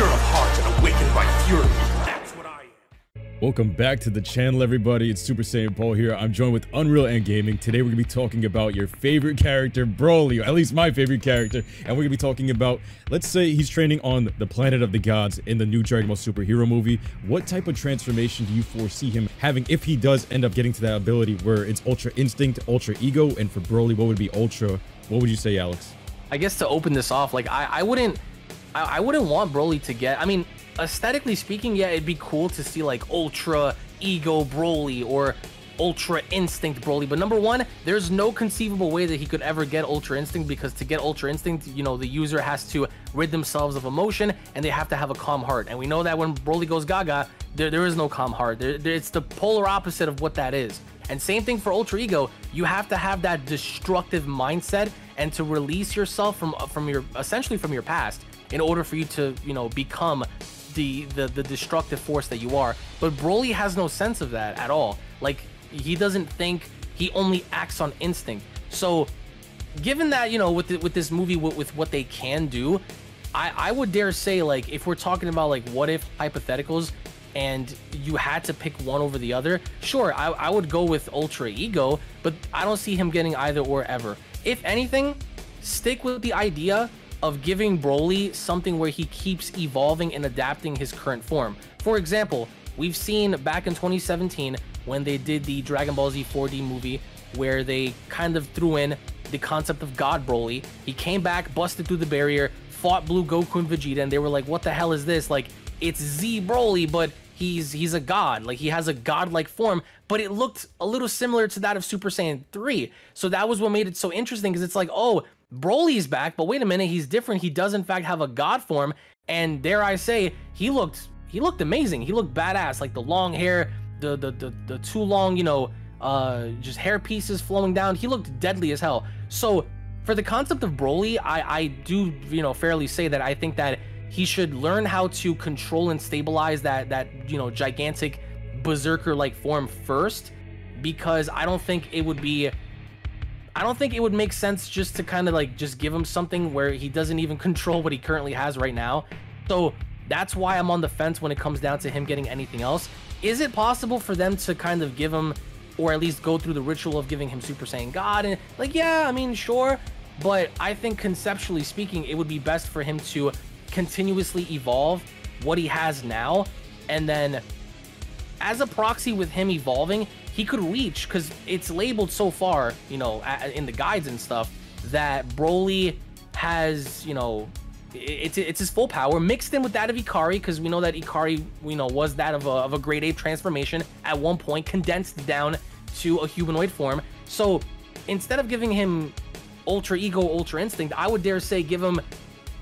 pure of heart and awakened by fury. That's what I am. Welcome back to the channel, everybody. It's Super Saiyan Paul here. I'm joined with UnrealEntGaming. Today we're gonna be talking about your favorite character, Broly, or at least my favorite character, and we're gonna be talking about, let's say he's training on the planet of the gods in the new Dragon Ball superhero movie. What type of transformation do you foresee him having if he does end up getting to that ability where it's Ultra Instinct, Ultra Ego, and for Broly, what would be Ultra? What would you say, Alex? I guess to open this off, like I wouldn't want Broly to get, I mean, aesthetically speaking, yeah, it'd be cool to see like Ultra Ego Broly or Ultra Instinct Broly, but number one, there's no conceivable way that he could ever get Ultra Instinct, because to get Ultra Instinct, you know, the user has to rid themselves of emotion and they have to have a calm heart, and we know that when Broly goes gaga, there is no calm heart. It's the polar opposite of what that is. And same thing for Ultra Ego, you have to have that destructive mindset and to release yourself from your essentially from your past in order for you to, you know, become the destructive force that you are. But Broly has no sense of that at all. Like, he doesn't think, he only acts on instinct. So given that, you know, with this movie, with what they can do, I would dare say, like, if we're talking about like what if hypotheticals and you had to pick one over the other, sure, I would go with Ultra Ego, but I don't see him getting either or ever. If anything, stick with the idea of giving Broly something where he keeps evolving and adapting his current form. For example, we've seen back in 2017 when they did the Dragon Ball Z 4D movie, where they kind of threw in the concept of God Broly. He came back, busted through the barrier, fought Blue Goku and Vegeta, and they were like, what the hell is this? Like, it's Z Broly, but he's a god. Like, he has a godlike form, but it looked a little similar to that of Super Saiyan 3. So that was what made it so interesting, because it's like, oh, Broly's back, but wait a minute, he's different. He does in fact have a god form, and dare I say, he looked amazing. He looked badass, like the long hair, the too long, you know, just hair pieces flowing down. He looked deadly as hell. So for the concept of Broly, I do, you know, fairly say that I think that he should learn how to control and stabilize that you know, gigantic berserker like form first, because I don't think it would make sense just to kind of like just give him something where he doesn't even control what he currently has right now. So that's why I'm on the fence when it comes down to him getting anything else. Is it possible for them to kind of give him, or at least go through the ritual of giving him Super Saiyan God? And like, yeah, I mean, sure, but I think conceptually speaking, it would be best for him to continuously evolve what he has now, and then as a proxy with him evolving, he could reach, because it's labeled so far, you know, in the guides and stuff, that Broly has, you know, it's his full power mixed in with that of Ikari, because we know that Ikari, you know, was that of a great ape transformation at one point, condensed down to a humanoid form. So instead of giving him Ultra Ego, Ultra Instinct, I would dare say give him,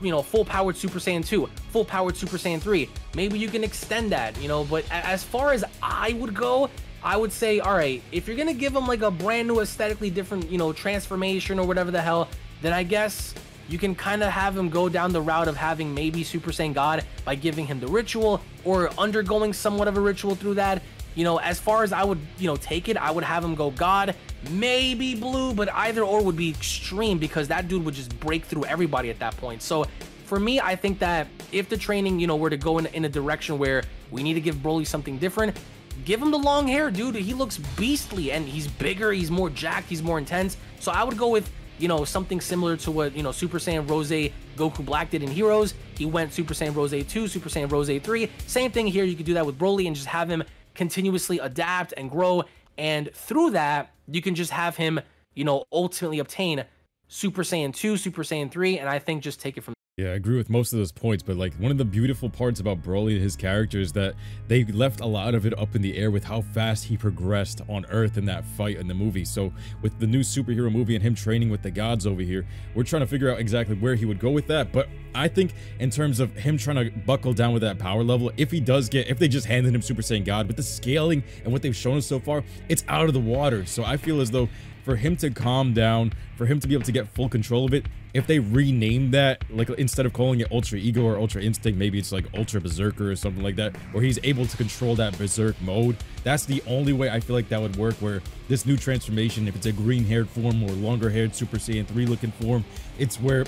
you know, full powered Super Saiyan 2, full powered Super Saiyan 3. Maybe you can extend that, you know, but as far as I would go, I would say, all right, if you're gonna give him like a brand new aesthetically different, you know, transformation or whatever the hell, then I guess you can kind of have him go down the route of having maybe Super Saiyan God by giving him the ritual, or undergoing somewhat of a ritual through that. You know, as far as I would, you know, take it, I would have him go God, maybe Blue, but either or would be extreme, because that dude would just break through everybody at that point. So for me, I think that if the training, you know, were to go in a direction where we need to give Broly something different, give him the long hair, dude. He looks beastly, and he's bigger, he's more jacked, he's more intense. So I would go with, you know, something similar to what, you know, Super Saiyan Rose Goku Black did in Heroes. He went Super Saiyan Rose 2, Super Saiyan Rose 3. Same thing here. You could do that with Broly and just have him continuously adapt and grow, and through that you can just have him, you know, ultimately obtain Super Saiyan 2, Super Saiyan 3, and I think just take it from. Yeah, I agree with most of those points, but like one of the beautiful parts about Broly and his character is that they left a lot of it up in the air with how fast he progressed on Earth in that fight in the movie. So with the new superhero movie and him training with the gods over here, we're trying to figure out exactly where he would go with that. But I think in terms of him trying to buckle down with that power level, if he does get, if they just handed him Super Saiyan God, with the scaling and what they've shown us so far, it's out of the water. So I feel as though for him to calm down, for him to be able to get full control of it, if they rename that, like instead of calling it Ultra Ego or Ultra Instinct, maybe it's like Ultra Berserker or something like that, where he's able to control that Berserk mode. That's the only way I feel like that would work, where this new transformation, if it's a green-haired form or longer-haired Super Saiyan 3 looking form, it's where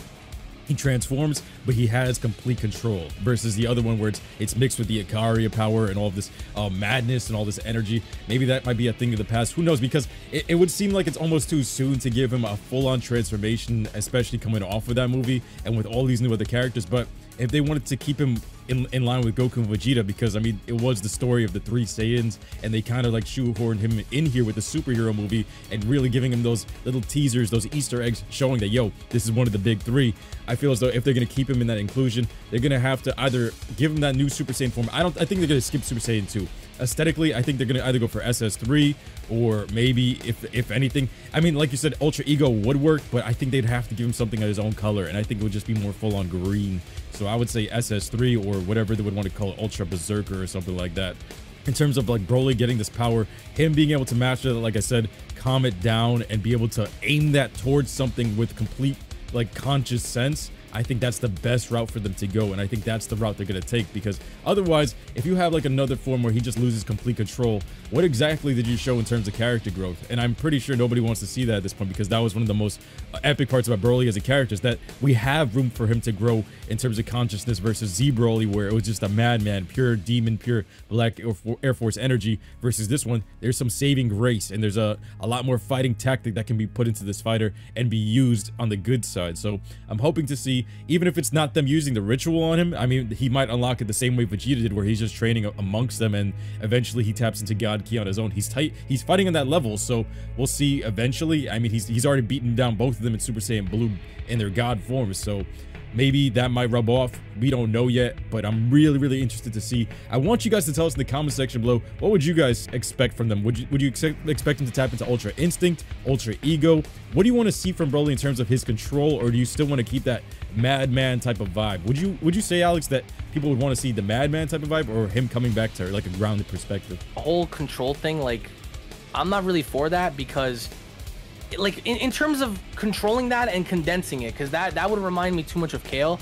he transforms, but he has complete control, versus the other one where it's mixed with the Ikaria power and all of this madness and all this energy. Maybe that might be a thing of the past, who knows, because it would seem like it's almost too soon to give him a full-on transformation, especially coming off of that movie and with all these new other characters. But if they wanted to keep him in line with Goku and Vegeta, because I mean it was the story of the three Saiyans, and they kind of like shoehorned him in here with the superhero movie and really giving him those little teasers, those Easter eggs showing that, yo, this is one of the big three. I feel as though if they're going to keep him in that inclusion, they're going to have to either give him that new Super Saiyan form. I think they're going to skip Super Saiyan 2. Aesthetically, I think they're going to either go for SS3, or maybe if anything, I mean, like you said, Ultra Ego would work, but I think they'd have to give him something of his own color, and I think it would just be more full on green. So I would say SS3, or whatever they would want to call it, Ultra Berserker or something like that. In terms of like Broly getting this power, him being able to master it, like I said, calm it down and be able to aim that towards something with complete like conscious sense, I think that's the best route for them to go, and I think that's the route they're going to take, because otherwise, if you have like another form where he just loses complete control, what exactly did you show in terms of character growth? And I'm pretty sure nobody wants to see that at this point, because that was one of the most epic parts about Broly as a character, is that we have room for him to grow in terms of consciousness, versus Z Broly, where it was just a madman, pure demon, pure black Air Force energy, versus this one, there's some saving grace, and there's a lot more fighting tactic that can be put into this fighter and be used on the good side. So I'm hoping to see, even if it's not them using the ritual on him, I mean, he might unlock it the same way Vegeta did, where he's just training amongst them, and eventually he taps into God Ki on his own. He's fighting on that level, so we'll see eventually. I mean, he's already beaten down both of them in Super Saiyan Blue in their God forms, so maybe that might rub off. We don't know yet, but I'm really interested to see. I want you guys to tell us in the comment section below, what would you guys expect from them? Would you expect him to tap into Ultra Instinct, Ultra Ego? What do you want to see from Broly in terms of his control, or do you still want to keep that madman type of vibe? Would you say, Alex, that people would want to see the madman type of vibe, or him coming back to like a grounded perspective? The whole control thing, like, I'm not really for that, because like in terms of controlling that and condensing it, because that would remind me too much of Kale,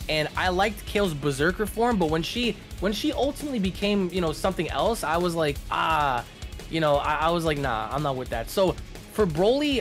and I liked Kale's Berserker form, but when she ultimately became, you know, something else, I was like, you know, I was like, nah, I'm not with that. So for Broly,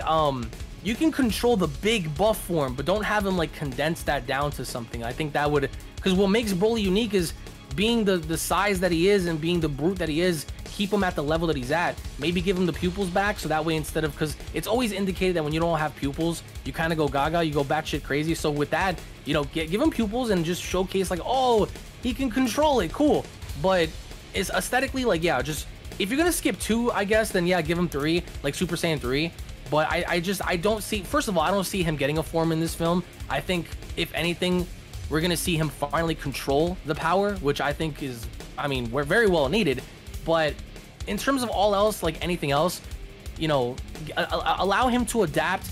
you can control the big buff form, but don't have him like condense that down to something. I think that would, because what makes Broly unique is being the size that he is and being the brute that he is. Keep him at the level that he's at. Maybe give him the pupils back, so that way, instead of, because it's always indicated that when you don't have pupils, you kind of go gaga, you go batshit crazy. So with that, you know, give him pupils and just showcase like, oh, he can control it, cool. But it's aesthetically like, yeah, just if you're gonna skip 2, I guess, then yeah, give him 3, like Super Saiyan 3. But I don't see, first of all, I don't see him getting a form in this film. I think if anything, we're gonna see him finally control the power, which I think is, I mean, we're very well needed. But in terms of all else, like anything else, you know, allow him to adapt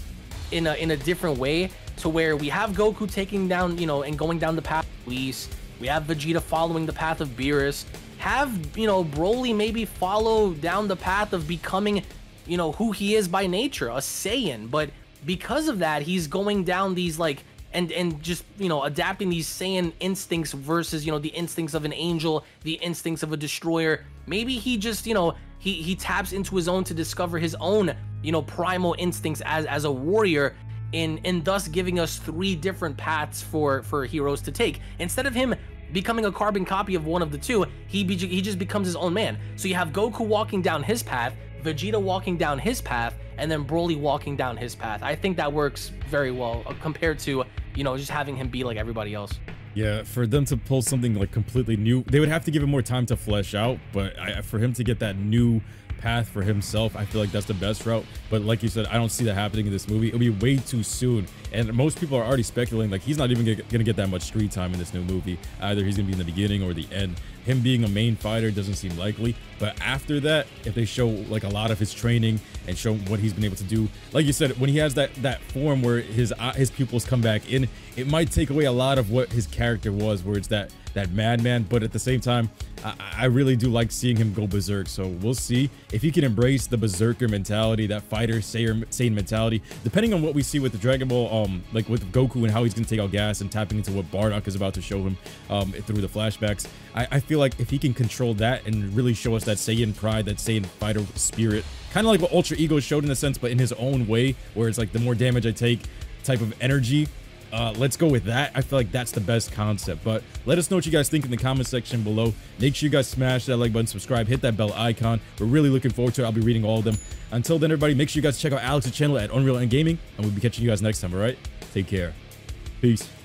in a different way, to where we have Goku taking down, you know, and going down the path of Whis. We have Vegeta following the path of Beerus. Have, you know, Broly maybe follow down the path of becoming, you know, who he is by nature, a Saiyan. But because of that, he's going down these like, and just, you know, adapting these Saiyan instincts versus, you know, the instincts of an angel, the instincts of a destroyer. Maybe he just, you know, he taps into his own to discover his own, you know, primal instincts as a warrior, and thus giving us 3 different paths for heroes to take. Instead of him becoming a carbon copy of one of the 2, he just becomes his own man. So you have Goku walking down his path, Vegeta walking down his path, and then Broly walking down his path. I think that works very well compared to, you know, just having him be like everybody else. Yeah, for them to pull something like completely new, they would have to give him more time to flesh out, but for him to get that new path for himself, I feel like that's the best route. But like you said, I don't see that happening in this movie. It'll be way too soon, and most people are already speculating like he's not even gonna get that much screen time in this new movie. Either he's gonna be in the beginning or the end. Him being a main fighter doesn't seem likely, but after that, if they show like a lot of his training and show what he's been able to do, like you said, when he has that form where his pupils come back in, it might take away a lot of what his character was, where it's that madman. But at the same time, I really do like seeing him go berserk. So we'll see if he can embrace the berserker mentality, that fighter Saiyan mentality, depending on what we see with the Dragon Ball, like with Goku and how he's gonna take out gas and tapping into what Bardock is about to show him through the flashbacks. I feel like if he can control that and really show us that Saiyan pride, that Saiyan fighter spirit, kind of like what Ultra Ego showed in a sense, but in his own way, where it's like the more damage I take type of energy, let's go with that. I feel like that's the best concept. But let us know what you guys think in the comment section below. Make sure you guys smash that like button, subscribe, hit that bell icon. We're really looking forward to it. I'll be reading all of them. Until then, everybody, make sure you guys check out Alex's channel at UnrealEntGaming, and we'll be catching you guys next time, all right? Take care. Peace.